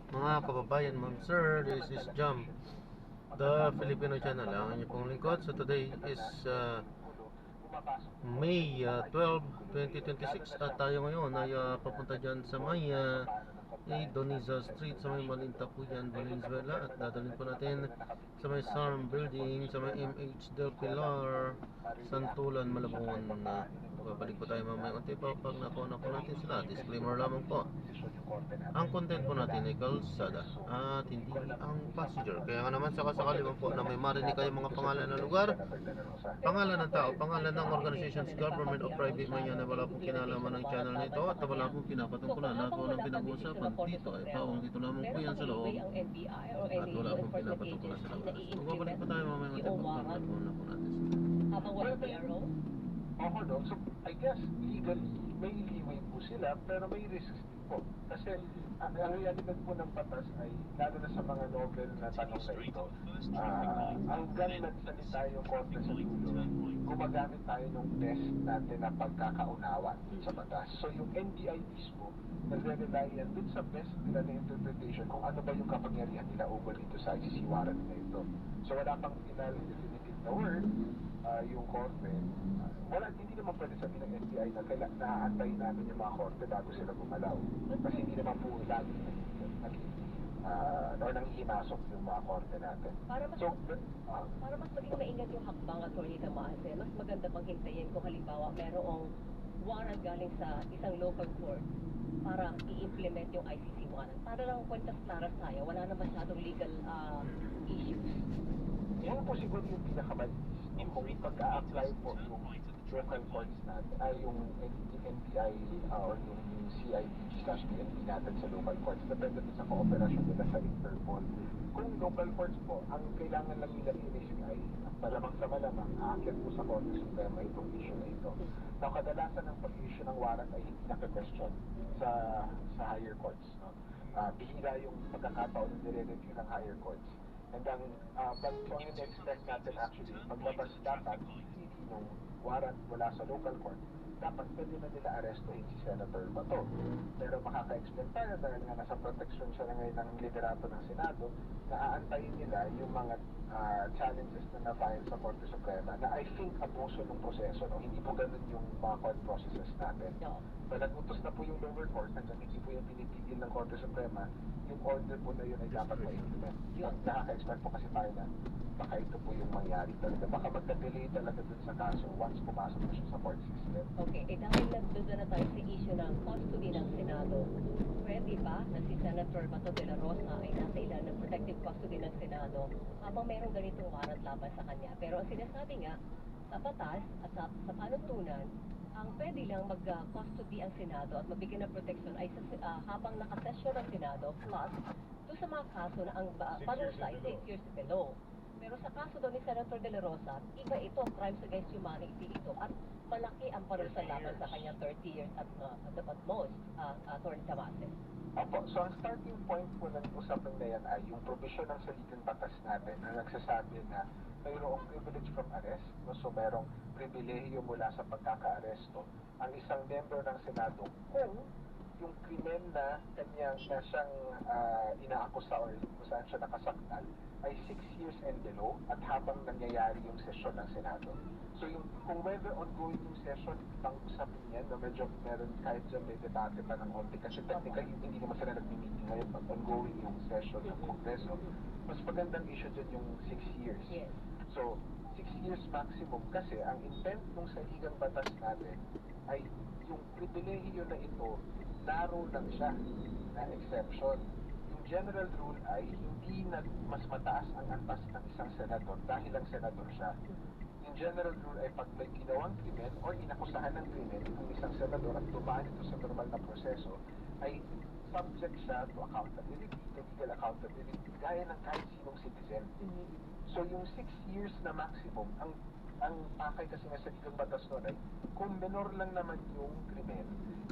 Mga kababayan, ma'am sir, this is Jam, the Filipino channel. Ang inyong pong lingkod. So today is May 12, 2026 at tayo ngayon ay papunta dyan sa may Doniza Street sa may Malintapuyan, Valenzuela, at dadalhin po natin sa may SARM Building, sa may MH Del Pilar, Santulan, Malabon. Babalik po tayo mamaya unti pa pag nakuha na po natin sila. Disclaimer lamang po, ang content po natin ay kalsada at hindi ang passenger. Kaya nga naman sakasakali man po na may marinig kayo mga pangalan ng lugar, pangalan ng tao, pangalan ng organizations, government o private man yan, na wala pong kinalaman ng channel nito at wala pong pinapatungkulan. Lahat po ng pinag-uusapan dito ay paong dito lamang po yan sa loob at wala pong pinapatungkulan sa labas. Magbabalik pa tayo mamaya ng tempo pag nakuha na po natin sila. Habang walang PRO? Oo, no? So, I guess, legally, may leeway po sila, pero may risks din po. Kasi, ang realidad po ng batas ay, lalo na sa mga novel na tanong na ito, hanggang nagsalita yung korte sa dulo, gumagamit tayo ng test natin na pagkakaunawa sa batas. So, yung NBI mismo, nagre-rely yan dun sa best nila na interpretation kung ano ba yung kapangyarihan nila over dito sa ICC warrant na ito. So, wala pang final definitive na word, yung korte. Wala, hindi naman pwede sabihin ng NBI na naaantayin namin yung mga korte bago sila gumalaw. Kasi hindi naman po lagi or nanghihimasok yung mga korte natin. Para mas maging maingat yung hakbang at Tornita Maase, mas maganda pang hintayin kung halimbawa merong warrant galing sa isang local court para i-implement yung ICC warrant. Para lang kwentas claras tayo, wala na masyadong legal issues. Yan po siguro yung pinakamalis. Kung pag-a-apply po yung local courts natin, yung NBI or yung CIDG/PNP natin sa local courts, depende sa kooperasyon nila sa Interpol. Kung local courts po, ang kailangan lang nila i-risk ay malamang sa malamang aakyat po sa Korte Suprema itong issue na ito. Now, kadalasan ng pag-issue ng warrant ay hindi naka-question sa higher courts. No? Bihira yung pagkakataon na nire-review ng higher courts. And ang so ang in-expect natin actually, paglabas dapat ng warrant mula sa local court, dapat pwede na nila arestuhin si Senator Bato. Pero makaka-explain tayo dahil nga nasa protection siya na ngayon ng liderato ng Senado, na aantayin nila yung mga challenges na na-file sa Korte Suprema na I think abuso ng proseso. No? Hindi po ganun yung mga court processes natin. So nag-utos na po yung lower court, hanggang hindi po yung pinipigil ng Korte Suprema, yung order po na yun ay dapat ma-implement. Nakaka-expect po kasi tayo na baka ito po yung mangyari talaga. Baka magka-delay talaga dun sa kaso once pumasok na siya sa court system. Okay, dahil nagduda na tayo sa issue ng custody ng Senado, pwede ba na si Senator Bato de la Rosa ay nasa ilan ng protective custody ng Senado habang mayroong ganitong warrant laban sa kanya? Pero ang sinasabi nga, sa batas at sa panuntunan, ang pwede lang mag-custody ang Senado at mabigyan ng protection ay habang nakasesyon ang Senado plus doon sa mga kaso na ang parusa ay 6 years below. Pero sa kaso daw ni Senator De La Rosa, iba ito, crimes against humanity ito, at malaki ang parusa laban sa kanya 30 years at most, Atty. Tamase. Opo, so ang starting point po ng usapan na yan ay yung provision ng saligang batas natin na nagsasabi na mayroong privilege from arrest, no? So merong pribilehiyo mula sa pagkaka-aresto ang isang member ng Senado kung yung krimen na kanyang na siyang inaakusa or kung saan siya nakasaktal ay 6 years and below at habang nangyayari yung sesyon ng Senado. So yung kung whether ongoing yung session, ibang usapin yan na medyo meron kahit dyan may debate pa ng onti kasi technically hindi naman sila nag-meeting ngayon pag ongoing yung session ng Kongreso. Mas magandang issue dyan yung 6 years. Yes. So 6 years maximum kasi ang intent ng saligang batas natin ay yung pribilehiyo na ito narrow lang siya na exception. Yung general rule ay hindi mas mataas ang antas ng isang senador dahil lang senador siya. Yung general rule ay pag may ginawang krimen o inakusahan ng krimen ang isang senador at dumaan ito sa normal na proseso ay subject siya to accountability, to legal accountability, gaya ng kahit sinong citizen. So yung 6 years na maximum, ang pakay kasi nga sa legal batas nun ay kung menor lang naman yung krimen,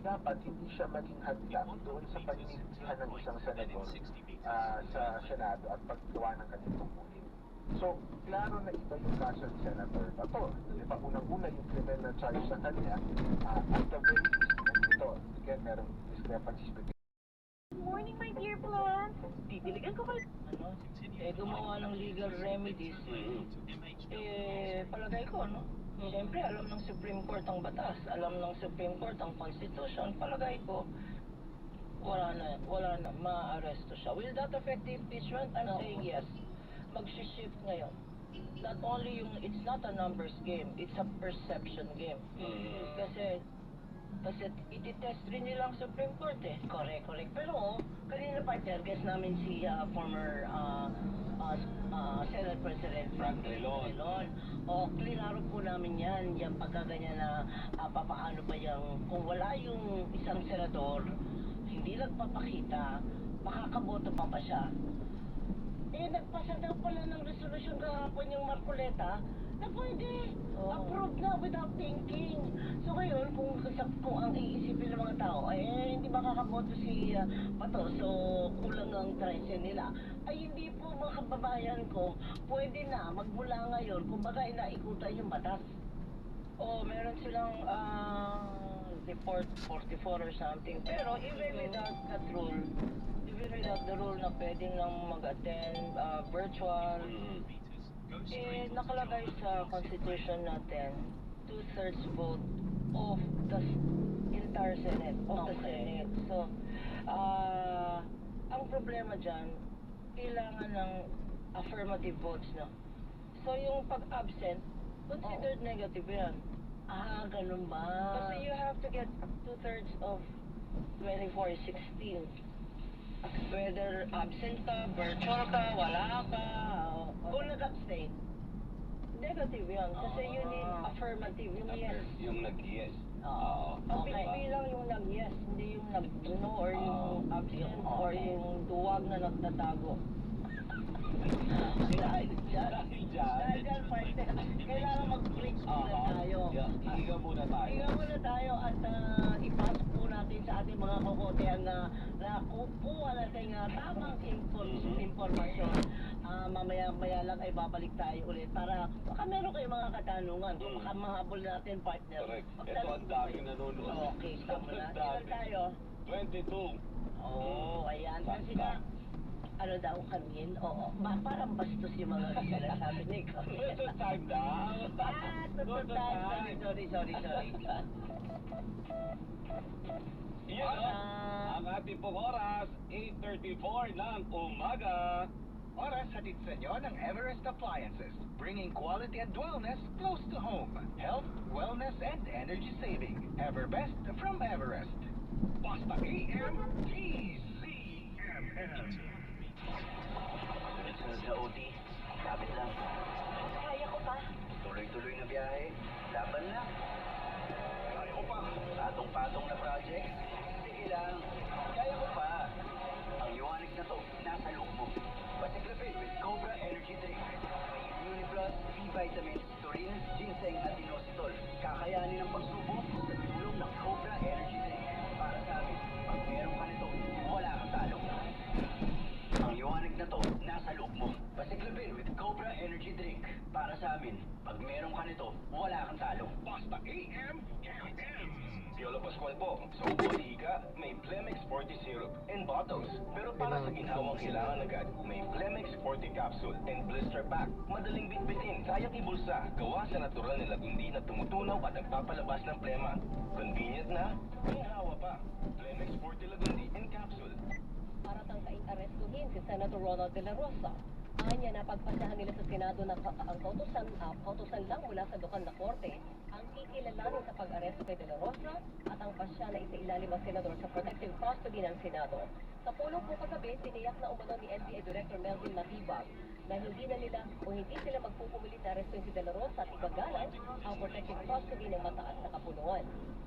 dapat hindi siya maging hadlang doon sa paninitihan ng isang senador sa Senado at paggawa ng kanyang tungkulin. So, klaro na iba yung kaso ni Senator Bato. Di ba, unang-una yung criminal charge sa kanya, at the very least, ito, again, merong discrepancies between morning, my dear plants. Didiligan ko kayo. Gumawa ng legal remedies. Palagay ko, no? Siyempre, alam ng Supreme Court ang batas, alam ng Supreme Court ang Constitution. Palagay ko, wala na, ma-arresto siya. Will that affect the impeachment? I'm saying yes. Mag-shift ngayon. Not only it's not a numbers game, it's a perception game. Kasi iti-test rin nila ang Supreme Court eh. Correct. Pero, kanina partner, guest namin si former Senate President Frank Drilon. O, klinaro po namin yan, yung pagkaganyan na papaano ba yung, kung wala yung isang senador, hindi nagpapakita, makakaboto pa ba siya? Nagpasa daw pala ng resolution kahapon yung Marcoleta na pwede approve na without thinking. So ngayon, kung ang iisipin ng mga tao ay hindi makakaboto si Pato, so kulang ang 13 nila, ay hindi po mga kababayan ko, pwede na magmula ngayon, kumbaga inaikutan yung batas. Meron silang report 44 or something. Pero even without that rule, even without the rule na pwedeng lang mag-attend virtual, nakalagay sa constitution natin 2/3 vote of the entire Senate, of the Senate. So, ang problema dyan, kailangan ng affirmative votes, no? So, yung pag-absent, considered negative yan. Ganun ba? Kasi you have to get 2/3 of 24 is 16. Whether absent ka, virtual ka, wala ka, kung nag-abstain, negative yan. Kasi you need affirmative, yung yes. Yung nag-yes. Ang bilang yung nag-yes, hindi yung nag-no or yung absent or yung duwag na nagtatago. Dahil dyan, partner, kailangan mag-break muna tayo. Higa muna tayo At ipasok po natin sa ating mga kokotehan na kukuha natin tamang informasyon. Mamaya lang ay babalik tayo ulit para baka meron kayong mga katanungan. Kung baka mahabol natin, partner. Correct. Ito ang daming nanonood. Okay, stop muna. Ilan tayo? 22. Ayan. Kasi nga, ano daw kanin? Parang bastos yung mga sinasabi ni Kami. Ito time daw. Sorry. Yan ang ating pong oras, 8:34 ng umaga. Oras hatid sa inyo ng Everest Appliances, bringing quality and wellness close to home. Health, wellness, and energy saving. Everbest from Everest. Basta AM, TZMM. Sunod na OT, kapit lang. Kaya ko pa. Tuloy-tuloy na biyahe, laban na. Kaya ko pa. Patong-patong na project, sige lang. Kaya ko pa. Ang Ionic na to, nasa loob mo. Pasiklapin with Cobra Energy Drink. May Immuniplus, B-vitamins, taurine, ginseng at inositol. Kakayanin ang pagsubok sa tulong ng Cobra Energy Drink. Para sa amin, pag meron ka nito, wala kang talo. Ang Ionic na to, nasa loob mo. Pasiklapin with Cobra Energy Drink. Para sa amin, pag meron ka nito, wala kang talo. Basta AM, MM. Piolo Pascual po. Sa ubo ni Ika, may Plemex 40 syrup and bottles. Pero para sa ginhawang kailangan agad, may Plemex 40 capsule and blister pack. Madaling bitbitin, kayang ibulsa. Gawa sa natural na lagundi na tumutunaw at nagpapalabas ng plema. Convenient na, ginhawa pa. Plemex 40 lagundi and capsule. Paratang arestuhin si Senator Ronald De La Rosa. Anya na pagpasahan nila sa Senado na ang kautusan lang mula sa lokal na korte ang kikilalanin sa pag-aresto kay De La Rosa at ang pasya na isailalim ang senador sa protective custody ng Senado. Sa pulong po kagabi, tiniyak na umano ni NBI Director Melvin Matibag na hindi sila magpupumili na arestuhin si De La Rosa at ibagalan ang protective custody ng mataas na kapulungan.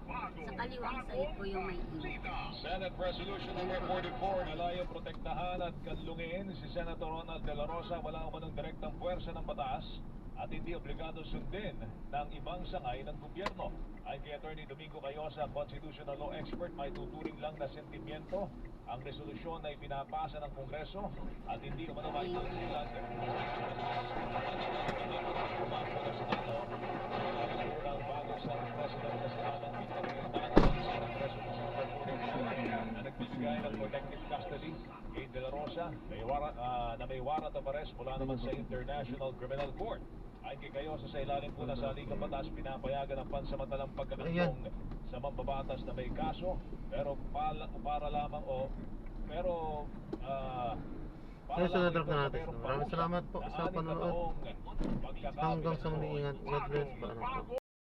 Sa kaliwang side po yung may Senate Resolution number 44 na layong protektahan at kanlungin si Senator Ronald De La Rosa walang umanong direktang puwersa ng batas at hindi obligado sundin ng ibang sangay ng gobyerno. Ayon kay Attorney Domingo Cayosa, constitutional law expert, may tuturing lang na sentimiento ang resolusyon na ipinapasa ng Kongreso at hindi umano may tutulang bago sa President na sinalang na nagkaroon Nagbigay ng protective custody kay De La Rosa na may warrant of arrest mula naman sa International Criminal Court. Ay kayo sa ilalim po na sa Ligang Batas, pinapayagan ang pansamantalang pagkakatong sa mambabatas na may kaso, pero para lamang Kaya Senator Fernandez, maraming salamat po sa panonood. Hanggang sa muli, ingat. God bless. Paalam po.